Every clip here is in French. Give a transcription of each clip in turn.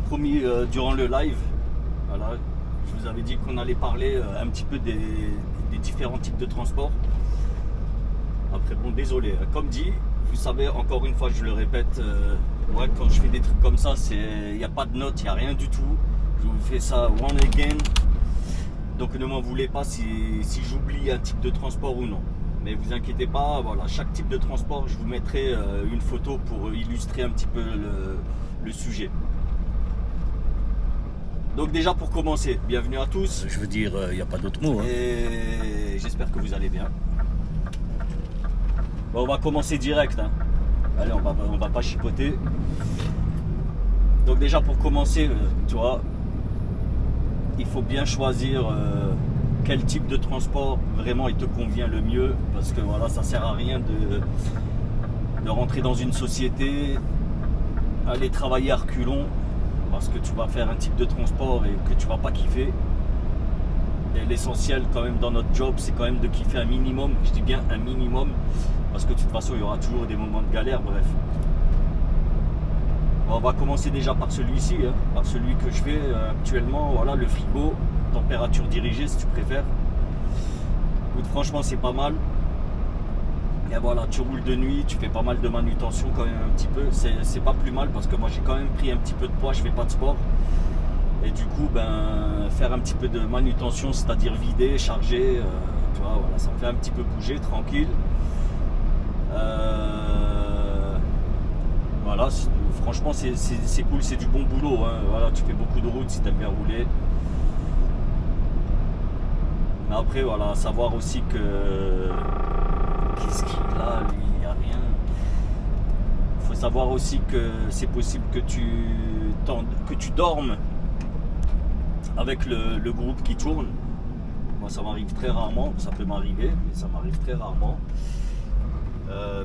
promis durant le live, voilà, je vous avais dit qu'on allait parler un petit peu des différents types de transport. Après bon, désolé, comme dit, vous savez, encore une fois je le répète, moi quand je fais des trucs comme ça, il n'y a pas de notes, il n'y a rien du tout. Je vous fais ça one again. Donc ne m'en voulez pas si j'oublie un type de transport ou non. Mais vous inquiétez pas, voilà, chaque type de transport, je vous mettrai une photo pour illustrer un petit peu le sujet. Donc déjà pour commencer, bienvenue à tous. Je veux dire, il n'y a pas d'autre mot. Hein. Et j'espère que vous allez bien. Bon, on va commencer direct. Hein. Allez, on va pas chipoter. Donc déjà pour commencer, tu vois, il faut bien choisir quel type de transport vraiment il te convient le mieux, parce que voilà, ça sert à rien de rentrer dans une société, aller travailler à reculons, parce que tu vas faire un type de transport et que tu vas pas kiffer. Et l'essentiel quand même dans notre job, c'est quand même de kiffer un minimum. Je dis bien un minimum, parce que de toute façon il y aura toujours des moments de galère, bref. On va commencer déjà par celui-ci, hein, par celui que je fais actuellement, voilà, le frigo, température dirigée si tu préfères. Écoute, franchement c'est pas mal. Et voilà, tu roules de nuit, tu fais pas mal de manutention quand même un petit peu. C'est pas plus mal parce que moi j'ai quand même pris un petit peu de poids, je fais pas de sport. Et du coup, ben, faire un petit peu de manutention, c'est-à-dire vider, charger, tu vois, voilà, ça me fait un petit peu bouger, tranquille. Voilà, franchement c'est cool, c'est du bon boulot, hein. Voilà, tu fais beaucoup de routes si tu aimes bien rouler. Mais après voilà, à savoir aussi que qu'est-ce qu'il a lui, il n'y a rien. Il faut savoir aussi que c'est possible que tu dormes avec le groupe qui tourne. Moi ça m'arrive très rarement, ça peut m'arriver, mais ça m'arrive très rarement.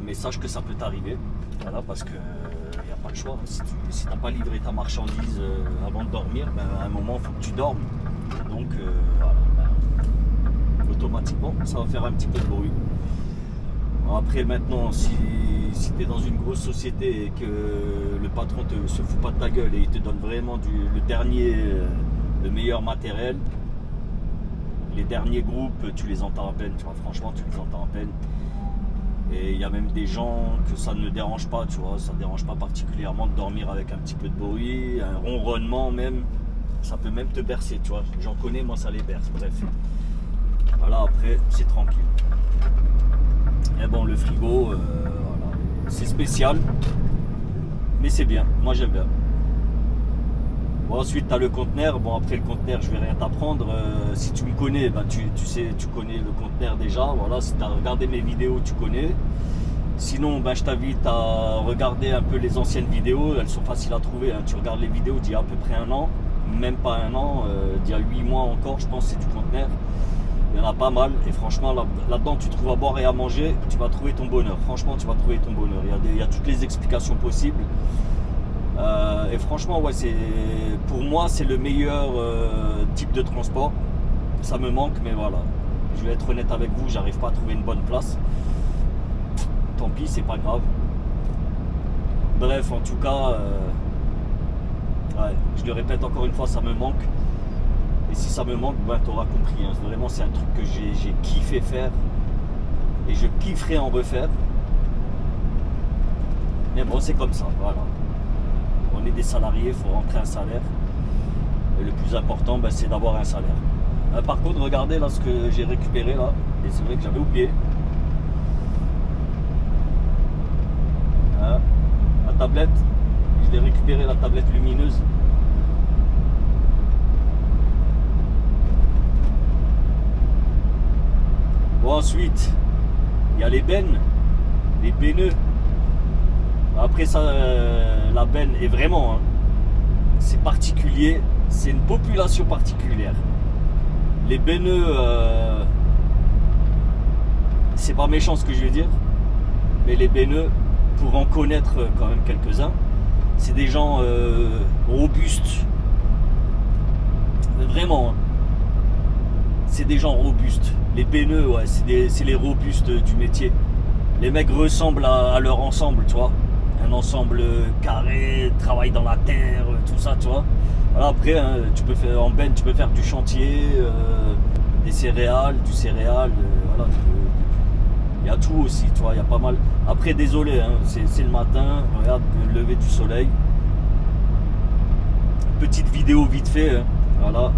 Mais sache que ça peut t'arriver, voilà, parce que il n'y a pas le choix. Si tu n'as pas livré ta marchandise avant de dormir, ben, à un moment il faut que tu dormes. Donc voilà, ben, automatiquement ça va faire un petit peu de bruit. Après maintenant, si tu es dans une grosse société et que le patron se fout pas de ta gueule et il te donne vraiment le meilleur matériel, les derniers groupes tu les entends à peine, tu vois, franchement tu les entends à peine. Et il y a même des gens que ça ne dérange pas, tu vois, ça ne dérange pas particulièrement de dormir avec un petit peu de bruit, un ronronnement même, ça peut même te bercer, tu vois, j'en connais, moi ça les berce, bref. Voilà, après c'est tranquille. Et bon, le frigo, voilà, c'est spécial, mais c'est bien, moi j'aime bien. Bon, ensuite tu as le conteneur. Bon, après le conteneur je vais rien t'apprendre, si tu me connais, ben, tu sais, tu connais le conteneur déjà, voilà, si tu as regardé mes vidéos tu connais. Sinon ben, je t'invite à regarder un peu les anciennes vidéos, elles sont faciles à trouver, hein. Tu regardes les vidéos d'il y a à peu près un an, même pas un an, d'il y a 8 mois encore je pense, c'est du conteneur. Il y en a pas mal et franchement là-dedans tu trouves à boire et à manger, tu vas trouver ton bonheur, franchement tu vas trouver ton bonheur, il y a toutes les explications possibles. Et franchement ouais, pour moi c'est le meilleur type de transport. Ça me manque, mais voilà, je vais être honnête avec vous, j'arrive pas à trouver une bonne place. Tant pis, c'est pas grave. Bref, en tout cas, ouais, je le répète encore une fois, ça me manque. Et si ça me manque, ben t'auras compris, hein. Vraiment c'est un truc que j'ai kiffé faire et je kifferai en refaire. Mais bon, c'est comme ça, voilà. On est des salariés, il faut rentrer un salaire. Et le plus important, ben, c'est d'avoir un salaire. Par contre, regardez là ce que j'ai récupéré là. Et c'est vrai que j'avais oublié. La tablette. Je l'ai récupéré, la tablette lumineuse. Bon, ensuite, il y a les bennes. Les benneux. Après ça, la benne est vraiment, hein, c'est particulier, c'est une population particulière. Les benneux, c'est pas méchant ce que je veux dire, mais les benneux, pour en connaître quand même quelques-uns, c'est des gens robustes. Vraiment, hein. C'est des gens robustes. Les benneux, ouais, c'est les robustes du métier. Les mecs ressemblent à leur ensemble, tu vois. un ensemble carré, travail dans la terre, tout ça, tu vois. Voilà, après, hein, tu peux faire en benne, tu peux faire du chantier, des céréales, du céréal, voilà. Il y a tout aussi, tu vois, il y a pas mal. Après, désolé, hein, c'est le matin, regarde le lever du soleil. Petite vidéo vite fait, hein, voilà.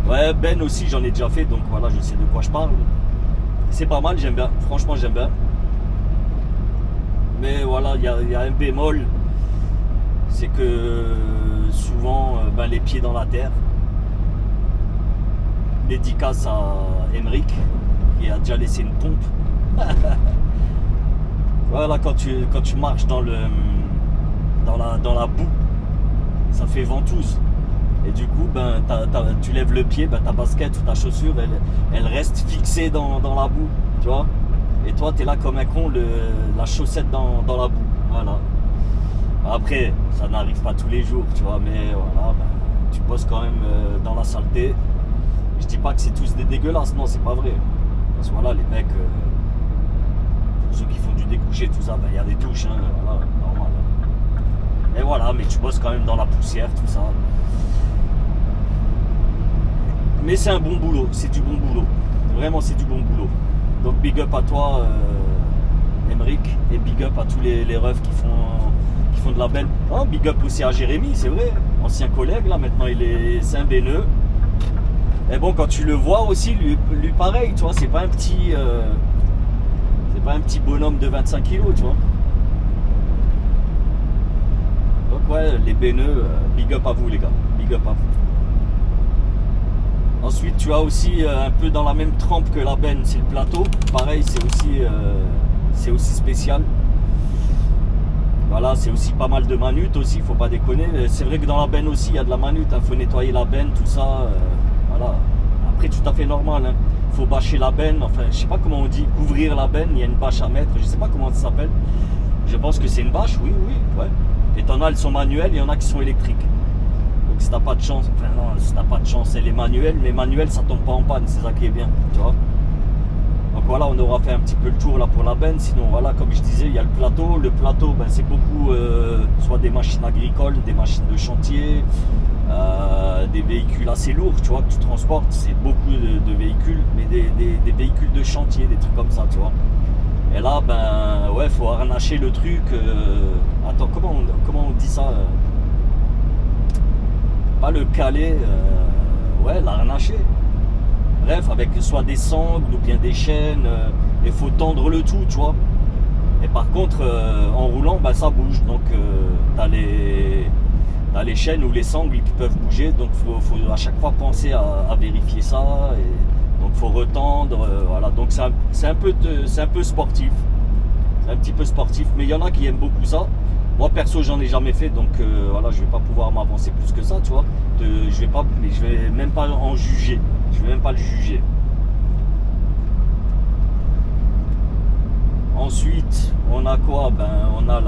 Ouais, ben aussi, j'en ai déjà fait, donc voilà, je sais de quoi je parle. C'est pas mal, j'aime bien, franchement, j'aime bien. Mais voilà, il y a un bémol, c'est que souvent, ben, les pieds dans la terre. Dédicace à Emeric, qui a déjà laissé une pompe. Voilà, quand tu marches dans la boue, ça fait ventouse. Et du coup, ben, tu lèves le pied, ben, ta basket ou ta chaussure, elle reste fixée dans la boue, tu vois. Et toi, tu es là comme un con, la chaussette dans la boue. Voilà. Après, ça n'arrive pas tous les jours, tu vois, mais voilà, ben, tu bosses quand même dans la saleté. Je dis pas que c'est tous des dégueulasses, non, c'est pas vrai. Parce que voilà, les mecs, pour ceux qui font du découché, tout ça, ben, y a des douches, hein, voilà, normal. Et voilà, mais tu bosses quand même dans la poussière, tout ça. Mais c'est un bon boulot, c'est du bon boulot. Vraiment, c'est du bon boulot. Donc big up à toi, Emeric, et big up à tous les refs qui font de la benne. Oh, big up aussi à Jérémy, c'est vrai, ancien collègue, là, maintenant c'est un béneux. Et bon, quand tu le vois aussi, lui pareil, tu vois, c'est pas un petit bonhomme de 25 kilos, tu vois. Donc ouais, les béneux, big up à vous les gars, big up à vous. Ensuite, tu as aussi un peu dans la même trempe que la benne, c'est le plateau. Pareil, c'est aussi spécial. Voilà, c'est aussi pas mal de manute aussi, faut pas déconner. C'est vrai que dans la benne aussi, il y a de la manute, hein, faut nettoyer la benne, tout ça. Voilà. Après, tout à fait normal. Hein. Faut bâcher la benne, enfin, je sais pas comment on dit, couvrir la benne, il y a une bâche à mettre, je sais pas comment ça s'appelle. Je pense que c'est une bâche, oui, ouais. Et t'en as, elles sont manuelles, il y en a qui sont électriques. Donc si t'as pas de chance, enfin non, si t'as pas de chance, elle est manuelle, mais manuelle ça tombe pas en panne, c'est ça qui est bien, tu vois. Donc voilà, on aura fait un petit peu le tour là pour la benne. Sinon voilà, comme je disais, il y a le plateau. Le plateau, ben, c'est beaucoup soit des machines agricoles, des machines de chantier, des véhicules assez lourds, tu vois, que tu transportes. C'est beaucoup de véhicules, mais des véhicules de chantier, des trucs comme ça, tu vois. Et là, ben ouais, faut harnacher le truc. Attends, comment on dit ça pas le caler, ouais, l'harnacher. Bref, avec soit des sangles ou bien des chaînes, il faut tendre le tout, tu vois. Et par contre, en roulant, bah, ça bouge. Donc, t'as les chaînes ou les sangles qui peuvent bouger. Donc, faut à chaque fois penser à vérifier ça. Et donc, faut retendre. Voilà. Donc, c'est un peu sportif. C'est un petit peu sportif. Mais il y en a qui aiment beaucoup ça. Moi perso j'en ai jamais fait, donc voilà, je vais pas pouvoir m'avancer plus que ça, tu vois. Je vais même pas en juger. Je vais même pas le juger. Ensuite, on a quoi? Ben on a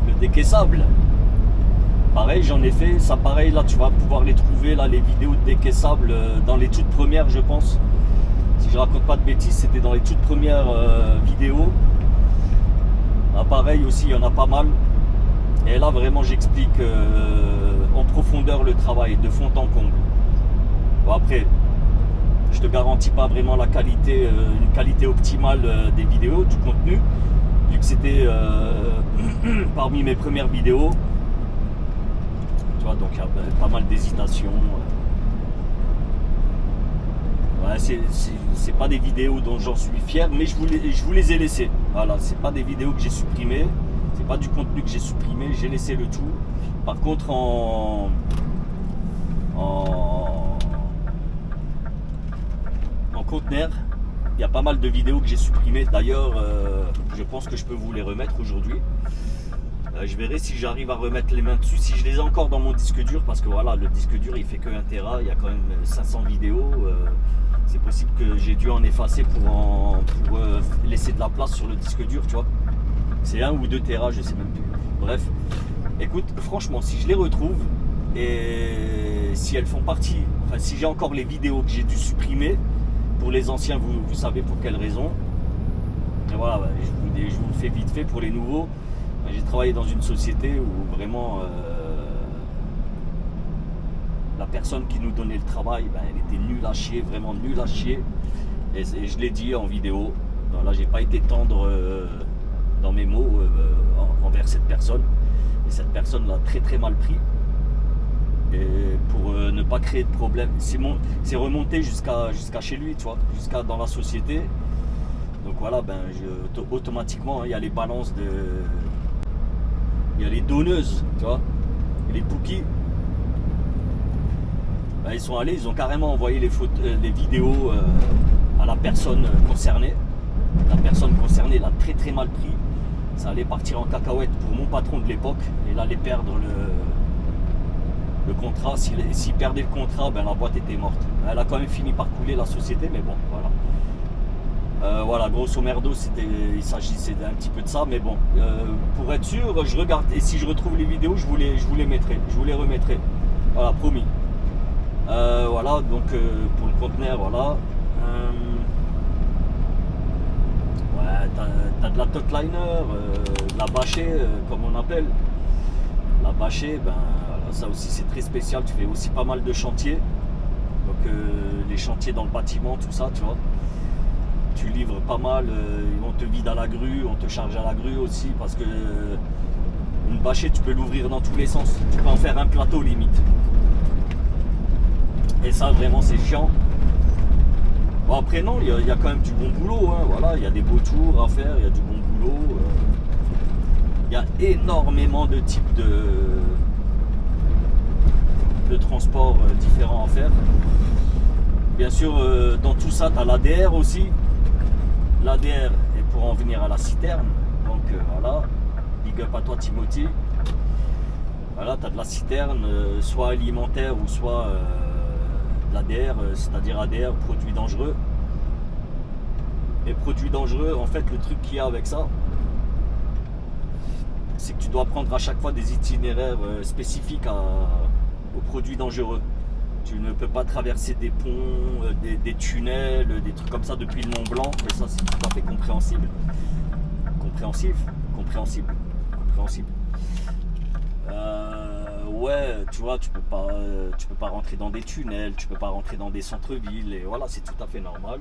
le décaissable. Pareil, j'en ai fait. Ça pareil, là tu vas pouvoir les trouver là, les vidéos de décaissable dans les toutes premières, je pense. Si je raconte pas de bêtises, c'était dans les toutes premières vidéos. Là, pareil aussi, il y en a pas mal. Et là, vraiment, j'explique en profondeur le travail, de fond en comble. Bon, après, je te garantis pas vraiment la qualité, une qualité optimale des vidéos, du contenu, vu que c'était parmi mes premières vidéos. Tu vois, donc il y a pas mal d'hésitations. Ouais, c'est pas des vidéos dont j'en suis fier, mais je vous les ai laissées. Voilà, c'est pas des vidéos que j'ai supprimées, c'est pas du contenu que j'ai supprimé, j'ai laissé le tout. Par contre, en conteneur, il y a pas mal de vidéos que j'ai supprimées. D'ailleurs, je pense que je peux vous les remettre aujourd'hui. Je verrai si j'arrive à remettre les mains dessus, si je les ai encore dans mon disque dur, parce que voilà, le disque dur il fait que 1 Tera, il y a quand même 500 vidéos. C'est possible que j'ai dû en effacer pour laisser de la place sur le disque dur, tu vois. C'est 1 ou 2 Tera, je sais même plus. Bref, écoute, franchement, si je les retrouve et si elles font partie, enfin si j'ai encore les vidéos que j'ai dû supprimer, pour les anciens, vous savez pour quelle raison. Et voilà, je vous je vous le fais vite fait pour les nouveaux. J'ai travaillé dans une société où vraiment la personne qui nous donnait le travail, elle était nulle à chier, vraiment nulle à chier. Et je l'ai dit en vidéo. Là, j'ai pas été tendre dans mes mots envers cette personne. Et cette personne l'a très très mal pris. Et pour ne pas créer de problème, c'est remonté jusqu'à chez lui, tu vois, jusqu'à dans la société. Donc voilà, automatiquement, il y a les balances il y a les donneuses, tu vois, et les bookies. Ils sont allés, ils ont carrément envoyé les vidéos à la personne concernée. La personne concernée l'a très très mal pris. Ça allait partir en cacahuète pour mon patron de l'époque. Et il allait perdre le contrat. S'il perdait le contrat, la boîte était morte. Elle a quand même fini par couler la société, mais bon, voilà. Voilà, grosso merdo, il s'agissait un petit peu de ça, mais bon, pour être sûr, je regarde, et si je retrouve les vidéos, je vous les remettrai. Voilà, promis. Voilà, donc pour le conteneur, voilà. Ouais, t'as de la totliner, de la bâchée, comme on appelle. La bâchée, voilà, ça aussi c'est très spécial, tu fais aussi pas mal de chantiers. Donc les chantiers dans le bâtiment, tout ça, tu vois. Tu livres pas mal, on te vide à la grue, on te charge à la grue aussi, parce que une bâchée, tu peux l'ouvrir dans tous les sens. Tu peux en faire un plateau limite. Et ça, vraiment, c'est chiant. Bon, après, non, il y a quand même du bon boulot. Hein, voilà, il y a des beaux tours à faire, il y a du bon boulot. Il y a énormément de types de transports différents à faire. Bien sûr, dans tout ça, tu as l'ADR aussi. L'ADR est pour en venir à la citerne. Donc voilà, big up à toi Timothy. Voilà, tu as de la citerne, soit alimentaire ou soit l'ADR, c'est-à-dire ADR, produits dangereux. Et produits dangereux, en fait, le truc qu'il y a avec ça, c'est que tu dois prendre à chaque fois des itinéraires spécifiques aux produits dangereux. Tu ne peux pas traverser des ponts, des tunnels, des trucs comme ça depuis le Mont Blanc, mais ça c'est tout à fait compréhensible. Compréhensible. Ouais, tu vois, tu peux pas rentrer dans des tunnels, tu peux pas rentrer dans des centres-villes, et voilà, c'est tout à fait normal.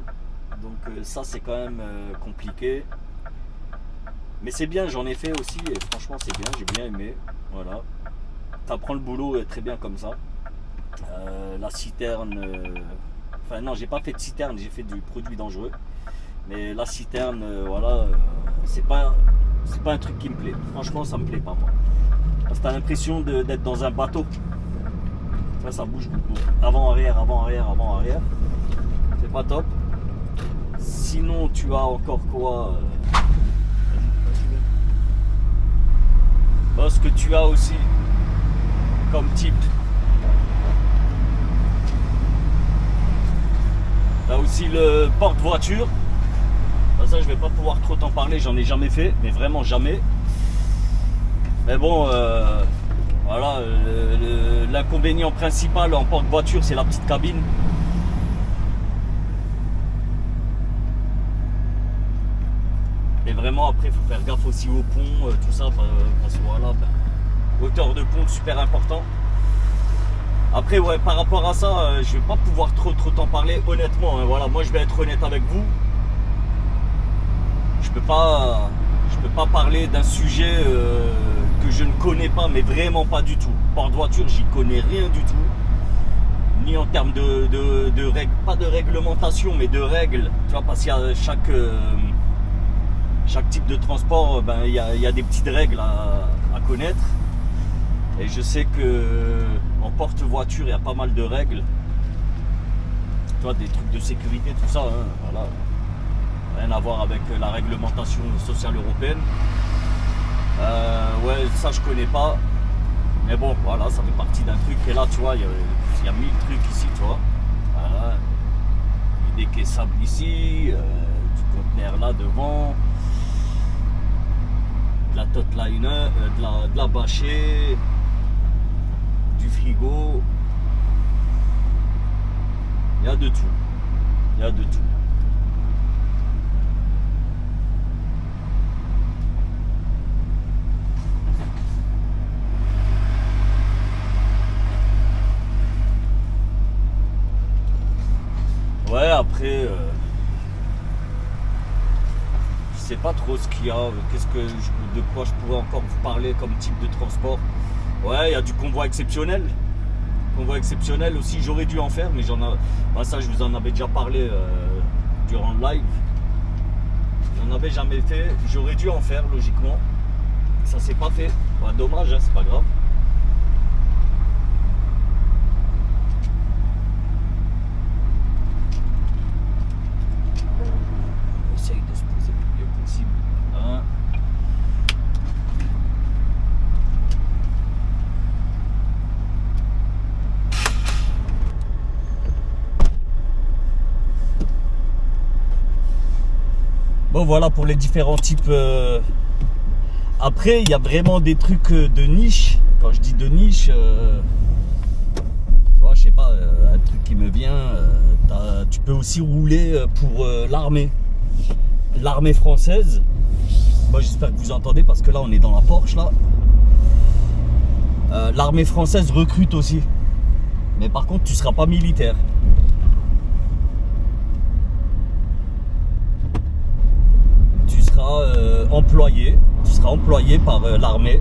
Donc ça c'est quand même compliqué. Mais c'est bien, j'en ai fait aussi, et franchement c'est bien, j'ai bien aimé. Voilà. T'apprends le boulot très bien comme ça. La citerne, enfin non, j'ai pas fait de citerne, j'ai fait du produit dangereux, mais la citerne, voilà, c'est pas un truc qui me plaît. Franchement, ça me plaît pas, moi, parce que t'as l'impression d'être dans un bateau. Ça bouge beaucoup, avant arrière, c'est pas top. Sinon, tu as encore quoi, ce que tu as aussi comme type. Là aussi le porte-voiture. Ça je vais pas pouvoir trop t'en parler, j'en ai jamais fait, mais vraiment jamais. Mais bon, voilà, l'inconvénient principal en porte-voiture, c'est la petite cabine. Et vraiment après il faut faire gaffe aussi au pont, tout ça, parce que voilà, hauteur de pont super important. Après ouais, par rapport à ça, je vais pas pouvoir trop t'en parler honnêtement, hein, voilà, moi je vais être honnête avec vous. Je peux pas parler d'un sujet que je ne connais pas, mais vraiment pas du tout. Porte-voiture, j'y connais rien du tout. Ni en termes de règles, pas de réglementation, mais de règles. Tu vois, parce qu'il y a chaque type de transport, il y a des petites règles à connaître. Et je sais que en porte-voiture, il y a pas mal de règles. Tu vois, des trucs de sécurité, tout ça, hein, voilà. Rien à voir avec la réglementation sociale européenne. Ouais, ça je connais pas. Mais bon, voilà, ça fait partie d'un truc. Et là, tu vois, il y a 1000 trucs ici, tu vois. Voilà. Des quais sable ici, du conteneur là devant, de la totliner, de la bâchée, du frigo. Il y a de tout. Il y a de tout. après, je sais pas trop ce qu'il y a. De quoi je pourrais encore vous parler comme type de transport. Ouais, il y a du convoi exceptionnel. Convoi exceptionnel aussi, j'aurais dû en faire, mais ça je vous en avais déjà parlé durant le live. J'en avais jamais fait, j'aurais dû en faire logiquement. Ça s'est pas fait. Ouais, dommage, hein, c'est pas grave. On essaye de se poser le mieux possible. Hein. Bon, voilà pour les différents types. Après, il y a vraiment des trucs de niche. Quand je dis de niche, tu vois, je sais pas, un truc qui me vient, tu peux aussi rouler pour l'armée. L'armée française. Moi, j'espère que vous entendez parce que là, on est dans la Porsche là. L'armée française recrute aussi. Mais par contre, tu seras pas militaire. Tu seras employé par l'armée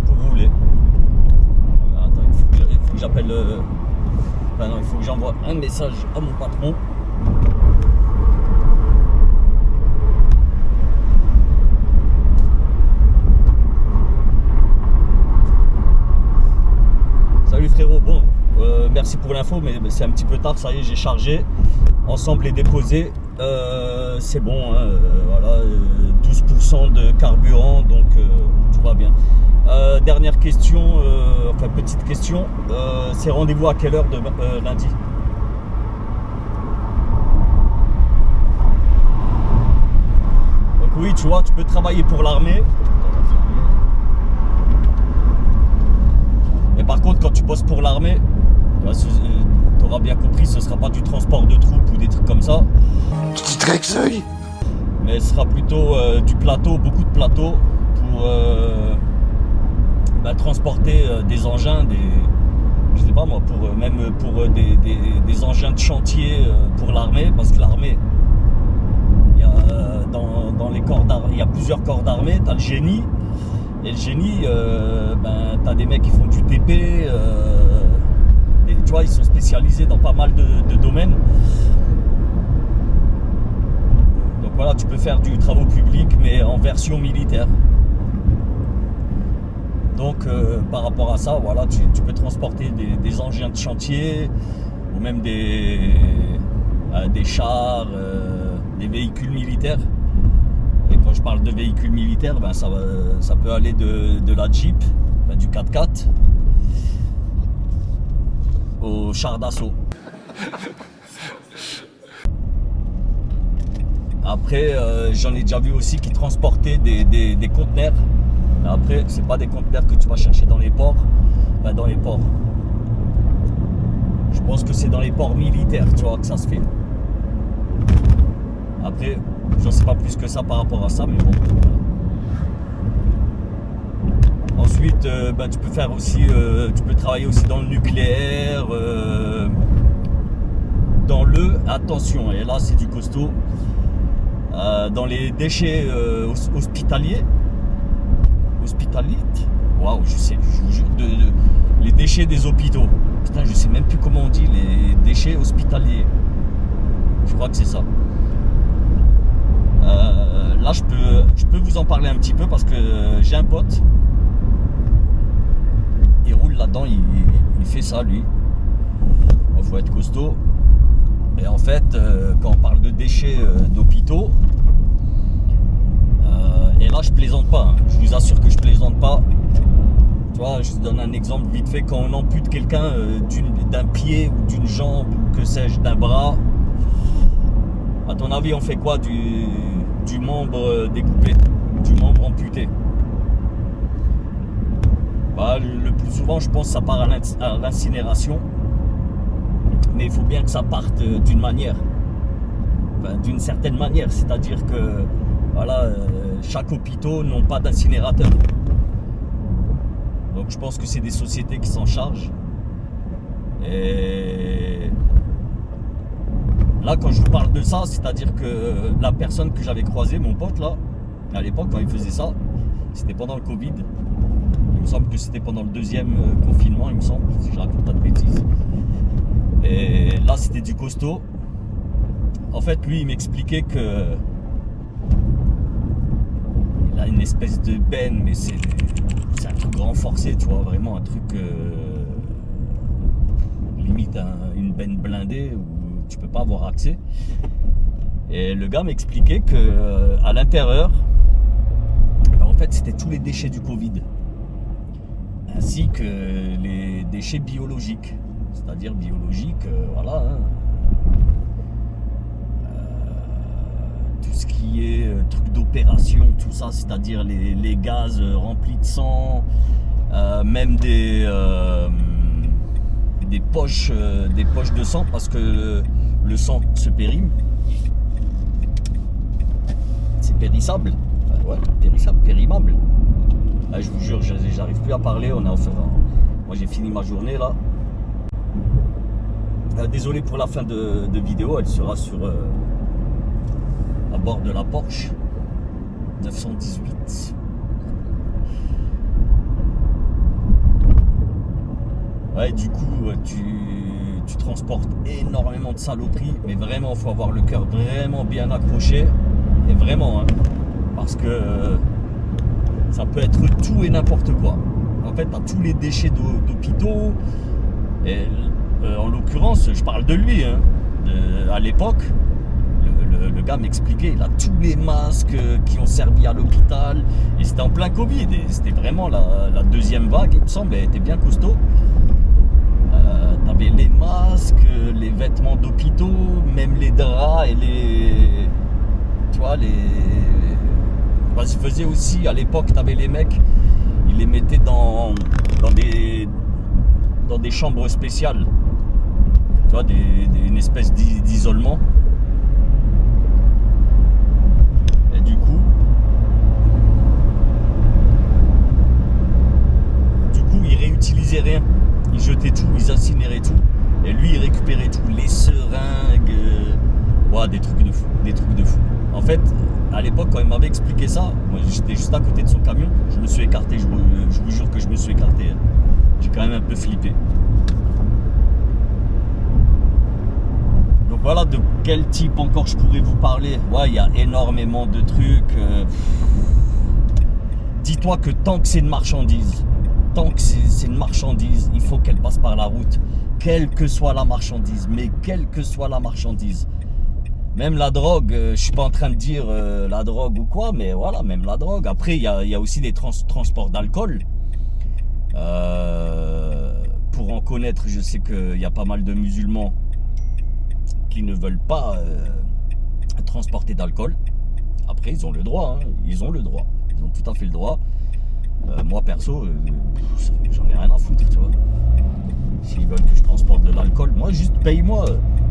pour rouler. Attends, il faut que j'appelle. Enfin non, il faut que j'envoie un message à mon patron. Salut frérot, bon, merci pour l'info, mais c'est un petit peu tard, ça y est, j'ai chargé. Ensemble et déposé, c'est bon, hein, voilà, 12% de carburant, donc tout va bien. Dernière question, enfin petite question, c'est rendez-vous à quelle heure de lundi? Donc oui, tu vois, tu peux travailler pour l'armée. Mais par contre, quand tu bosses pour l'armée, tu auras bien compris, ce ne sera pas du transport de troupes ou des trucs comme ça. Petit Drexeuil. Mais ce sera plutôt du plateau, beaucoup de plateaux pour transporter des engins, je sais pas moi, même pour des engins de chantier pour l'armée, parce que l'armée, il y a dans les corps d'armée, il y a plusieurs corps d'armée, tu as le génie, et le génie, tu as des mecs qui font du TP, tu vois, ils sont spécialisés dans pas mal de domaines. Donc voilà, tu peux faire du travaux public, mais en version militaire. Donc par rapport à ça, voilà, tu peux transporter des engins de chantier, ou même des chars, des véhicules militaires. Et quand je parle de véhicules militaires, ça peut aller de la Jeep, du 4x4, au char d'assaut. Après, j'en ai déjà vu aussi qui transportaient des conteneurs. Après, c'est pas des conteneurs que tu vas chercher dans les ports. Dans les ports. Je pense que c'est dans les ports militaires, tu vois, que ça se fait. Après, j'en sais pas plus que ça par rapport à ça, mais bon. Voilà. Ensuite, tu peux faire aussi, tu peux travailler aussi dans le nucléaire, attention, et là c'est du costaud, dans les déchets hospitaliers. Hospitalite. Waouh, je sais, je vous jure, les déchets des hôpitaux. Putain, je sais même plus comment on dit, les déchets hospitaliers. Je crois que c'est ça. Là, je peux vous en parler un petit peu parce que j'ai un pote. Il roule là-dedans, il fait ça, lui. Il faut être costaud. Et en fait, quand on parle de déchets d'hôpitaux, et là je plaisante pas, hein. Je vous assure que je plaisante pas. Tu vois, je te donne un exemple vite fait. Quand on ampute quelqu'un d'un pied ou d'une jambe ou que sais-je, d'un bras, à ton avis on fait quoi du membre découpé, du membre amputé? Le plus souvent je pense que ça part à l'incinération, mais il faut bien que ça parte d'une manière, d'une certaine manière, c'est-à-dire que voilà, chaque hôpital n'ont pas d'incinérateur. Donc je pense que c'est des sociétés qui s'en chargent. Et là, quand je vous parle de ça, c'est-à-dire que la personne que j'avais croisée, mon pote là, à l'époque, quand il faisait ça, c'était pendant le Covid. Il me semble que c'était pendant le deuxième confinement, il me semble, si je raconte pas de bêtises. Et là, c'était du costaud. En fait, lui, il m'expliquait que il a une espèce de benne, mais c'est un truc renforcé, tu vois, vraiment un truc limite une benne blindée où tu peux pas avoir accès. Et le gars m'expliquait que à l'intérieur, en fait, c'était tous les déchets du Covid, ainsi que les déchets biologiques, c'est-à-dire biologiques, voilà. Hein, tout ce qui est truc d'opération, tout ça, c'est-à-dire les gaz remplis de sang, même des poches de sang, parce que le sang se périme. C'est périssable. Enfin, ouais, périssable, périmable. Là, je vous jure, j'arrive plus à parler. Moi, j'ai fini ma journée là. Désolé pour la fin de vidéo, elle sera sur à bord de la Porsche 918. Ouais, du coup, tu transportes énormément de saloperies, mais vraiment, il faut avoir le cœur vraiment bien accroché. Et vraiment, hein, parce que ça peut être tout et n'importe quoi. En fait, tu as tous les déchets d'hôpitaux. Et en l'occurrence, je parle de lui. Hein, à l'époque, le gars m'expliquait, il a tous les masques qui ont servi à l'hôpital. Et c'était en plein Covid. Et c'était vraiment la deuxième vague, il me semble. Elle était bien costaud. T'avais les masques, les vêtements d'hôpitaux, même les draps et les... Tu vois, Parce qu'ils faisaient aussi, à l'époque, t'avais les mecs, ils les mettaient dans des chambres spéciales. Tu vois, une espèce d'isolement. Et du coup, ils réutilisaient rien. Ils jetaient tout, ils incinéraient tout. Et lui, il récupérait tout. Les seringues. Ouais, des trucs de fou. Des trucs de fou. En fait, à l'époque, quand il m'avait expliqué ça, moi j'étais juste à côté de son camion. Je me suis écarté. Je vous jure que je me suis écarté. J'ai quand même un peu flippé. Donc voilà de quel type encore je pourrais vous parler. Ouais, il y a énormément de trucs. Dis-toi que tant que c'est une marchandise, tant que c'est une marchandise, il faut qu'elle passe par la route, quelle que soit la marchandise, mais quelle que soit la marchandise. Même la drogue, je suis pas en train de dire la drogue ou quoi, mais voilà, même la drogue. Après, il y a aussi des transports d'alcool. Pour en connaître, je sais qu'il y a pas mal de musulmans qui ne veulent pas transporter d'alcool. Après, ils ont le droit, hein, ils ont tout à fait le droit. Moi perso, j'en ai rien à foutre, tu vois. S'ils veulent que je transporte de l'alcool, moi juste paye-moi.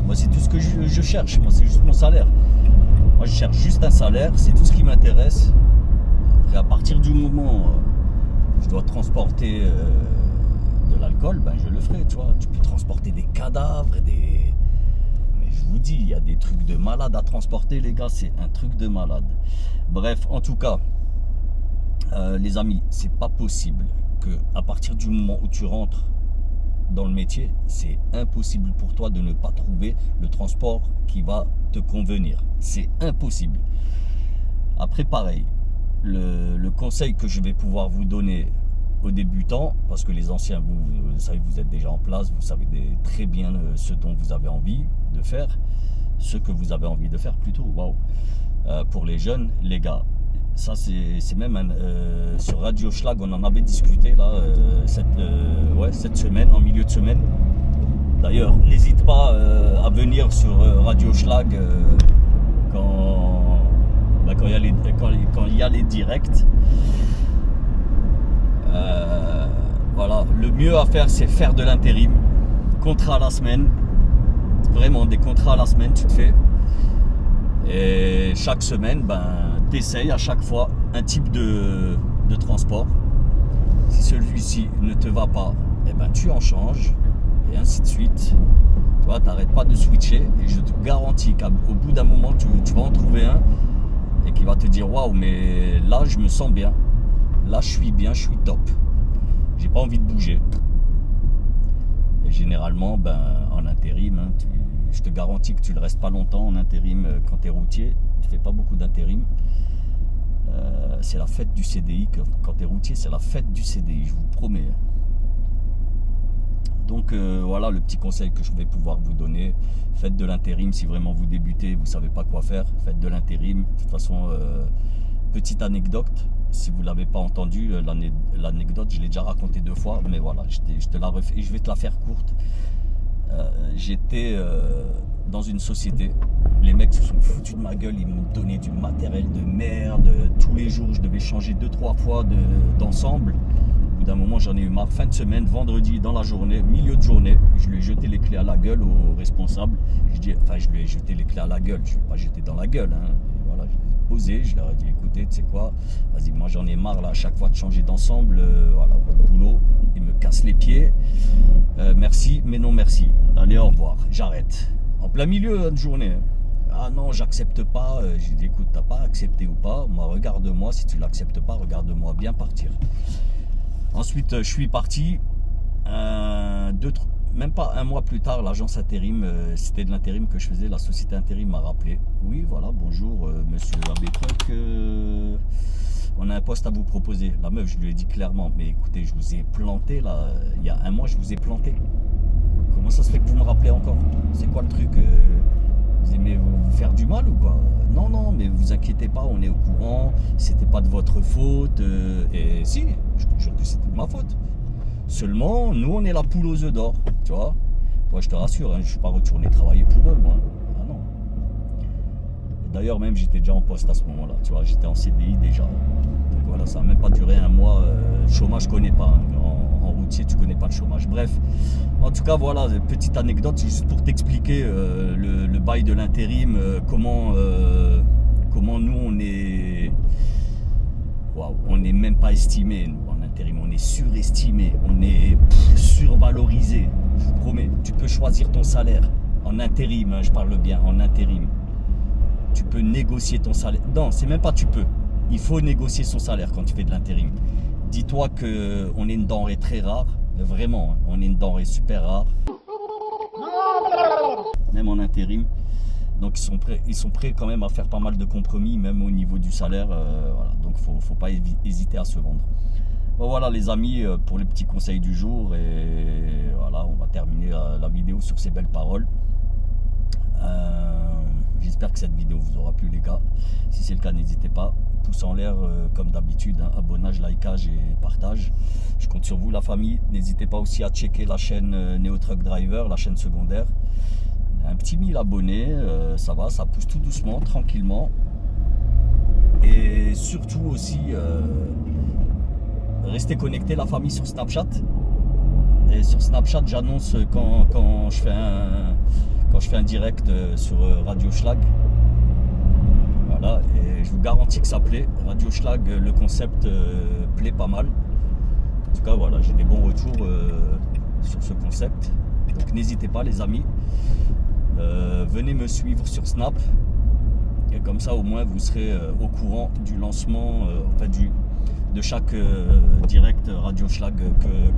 Moi c'est tout ce que je cherche, moi c'est juste mon salaire. Moi je cherche juste un salaire, c'est tout ce qui m'intéresse. Après à partir du moment où je dois transporter de l'alcool, ben je le ferai, tu vois. Tu peux transporter des cadavres, mais je vous dis, il y a des trucs de malade à transporter les gars, c'est un truc de malade. Bref, en tout cas, les amis, c'est pas possible que à partir du moment où tu rentres dans le métier, c'est impossible pour toi de ne pas trouver le transport qui va te convenir. C'est impossible. Après, pareil, le conseil que je vais pouvoir vous donner aux débutants, parce que les anciens, vous savez, vous êtes déjà en place, vous savez très bien ce dont vous avez envie de faire, ce que vous avez envie de faire plutôt. Waouh. Pour les jeunes, les gars, ça c'est même sur Radio Schlag, on en avait discuté là cette semaine, en milieu de semaine. D'ailleurs, n'hésite pas à venir sur Radio Schlag quand il y a les directs. Voilà, le mieux à faire, c'est faire de l'intérim, contrat à la semaine, vraiment des contrats à la semaine, tu te fais. Et chaque semaine, t'essayes à chaque fois un type de transport. Si celui-ci ne te va pas, tu en changes. et ainsi de suite. Tu vois, t'arrêtes pas de switcher et je te garantis qu'au bout d'un moment, tu vas en trouver un et qui va te dire waouh, mais là je me sens bien, là je suis bien, je suis top, j'ai pas envie de bouger. Et généralement, en intérim, hein, je te garantis que tu ne restes pas longtemps en intérim quand tu es routier, tu fais pas beaucoup d'intérim. C'est la fête du CDI, quand tu es routier, c'est la fête du CDI, je vous promets. Donc voilà le petit conseil que je vais pouvoir vous donner. Faites de l'intérim si vraiment vous débutez, vous ne savez pas quoi faire. Faites de l'intérim. De toute façon, petite anecdote, si vous ne l'avez pas entendu, l'anecdote, je l'ai déjà raconté 2 fois, mais voilà, je te la refais et je vais te la faire courte. J'étais dans une société, les mecs se sont foutus de ma gueule, ils m'ont donné du matériel de merde. Tous les jours, je devais changer 2-3 fois d'ensemble. D'un moment j'en ai eu marre, fin de semaine, vendredi dans la journée, milieu de journée, je lui ai jeté les clés à la gueule au responsable. Je lui ai jeté les clés à la gueule, je ne l'ai pas jeté dans la gueule. Hein. Et voilà, je les ai posés, je leur ai dit écoutez, tu sais quoi, vas-y, moi j'en ai marre là, à chaque fois de changer d'ensemble, voilà, votre boulot, il me casse les pieds. Merci, mais non merci. Allez, au revoir, j'arrête. En plein milieu de journée. Ah non, j'accepte pas. J'ai dit écoute, t'as pas accepté ou pas, moi regarde-moi, si tu l'acceptes pas, regarde-moi bien partir. Ensuite, je suis parti, même pas un mois plus tard, l'agence intérim, c'était de l'intérim que je faisais, la société intérim m'a rappelé. Oui, voilà, bonjour, monsieur Abetruc, on a un poste à vous proposer. La meuf, je lui ai dit clairement, mais écoutez, je vous ai planté, là, il y a un mois, je vous ai planté. Comment ça se fait que vous me rappelez encore? C'est quoi le truc? Vous aimez vous faire du mal ou quoi? Non, non, mais vous inquiétez pas, on est au courant, c'était pas de votre faute. Et si, je te jure que c'était de ma faute. Seulement, nous, on est la poule aux œufs d'or, tu vois. Moi, je te rassure, hein, je ne suis pas retourné travailler pour eux, moi. Ah non. D'ailleurs, même, j'étais déjà en poste à ce moment-là, tu vois, j'étais en CDI déjà. Donc voilà, ça n'a même pas duré un mois. Le chômage, je connais pas. Hein. En routier, tu connais pas le chômage. Bref, en tout cas, voilà, petite anecdote, juste pour t'expliquer le bail de l'intérim, comment nous, on est... Waouh, on n'est même pas estimé, nous, en intérim, on est surestimé, on est survalorisé, je vous promets. Tu peux choisir ton salaire en intérim, hein, je parle bien, en intérim. Tu peux négocier ton salaire. Non, c'est même pas tu peux. Il faut négocier son salaire quand tu fais de l'intérim. Dis-toi qu'on est une denrée très rare, vraiment, hein, on est une denrée super rare. Même en intérim. Donc ils sont prêts quand même à faire pas mal de compromis, même au niveau du salaire. Voilà. Donc faut pas hésiter à se vendre. Bon, voilà les amis, pour les petits conseils du jour. Et voilà, on va terminer la vidéo sur ces belles paroles. J'espère que cette vidéo vous aura plu les gars. Si c'est le cas, n'hésitez pas. Pouce en l'air comme d'habitude, hein, abonnage, likeage et partage. Je compte sur vous la famille. N'hésitez pas aussi à checker la chaîne Neo Truck Driver, la chaîne secondaire. Un petit 1000 abonnés, ça va, ça pousse tout doucement, tranquillement. Et surtout aussi, restez connectés la famille sur Snapchat. Et sur Snapchat, j'annonce quand je fais un direct sur Radio Schlag. Voilà, et je vous garantis que ça plaît. Radio Schlag, le concept plaît pas mal. En tout cas, voilà, j'ai des bons retours sur ce concept. Donc n'hésitez pas les amis. Venez me suivre sur Snap et comme ça au moins vous serez au courant du lancement de chaque direct Radio Schlag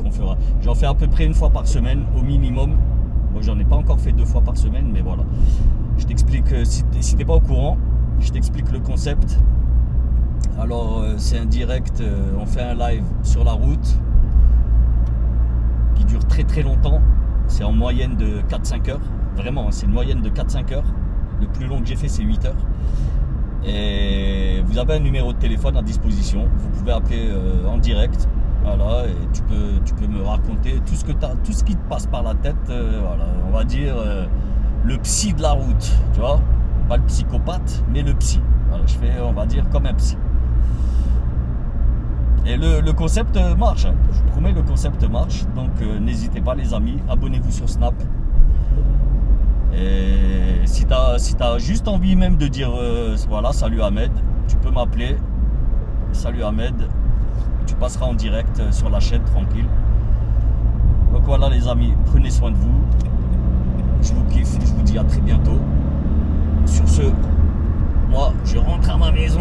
qu'on fera. J'en fais à peu près une fois par semaine au minimum. Bon, j'en ai pas encore fait 2 fois par semaine, mais voilà, je t'explique, si t'es pas au courant, je t'explique le concept. Alors c'est un direct, on fait un live sur la route qui dure très très longtemps. C'est en moyenne de 4-5 heures. Vraiment, c'est une moyenne de 4-5 heures. Le plus long que j'ai fait, c'est 8 heures. Et vous avez un numéro de téléphone à disposition. Vous pouvez appeler en direct. Voilà, et tu peux me raconter tout ce qui te passe par la tête. Voilà, on va dire le psy de la route. Tu vois, pas le psychopathe, mais le psy. Voilà, je fais, on va dire, comme un psy. Et le concept marche. Hein. Je vous promets, le concept marche. Donc n'hésitez pas les amis, abonnez-vous sur Snap. Et si t'as juste envie même de dire voilà, salut Ahmed, tu peux m'appeler. Salut Ahmed, tu passeras en direct sur la chaîne tranquille. Donc voilà les amis, prenez soin de vous. Je vous kiffe, je vous dis à très bientôt. Sur ce, moi je rentre à ma maison.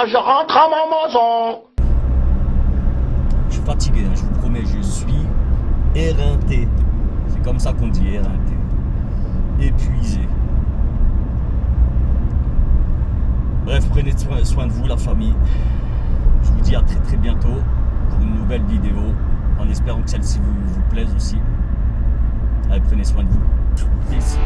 Je rentre à ma maison. Je suis fatigué, hein, je vous promets, je suis éreinté. C'est comme ça qu'on dit, éreinté. Épuisé. Bref, prenez soin de vous, la famille. Je vous dis à très bientôt pour une nouvelle vidéo, en espérant que celle-ci vous plaise aussi. Allez, prenez soin de vous. Peace.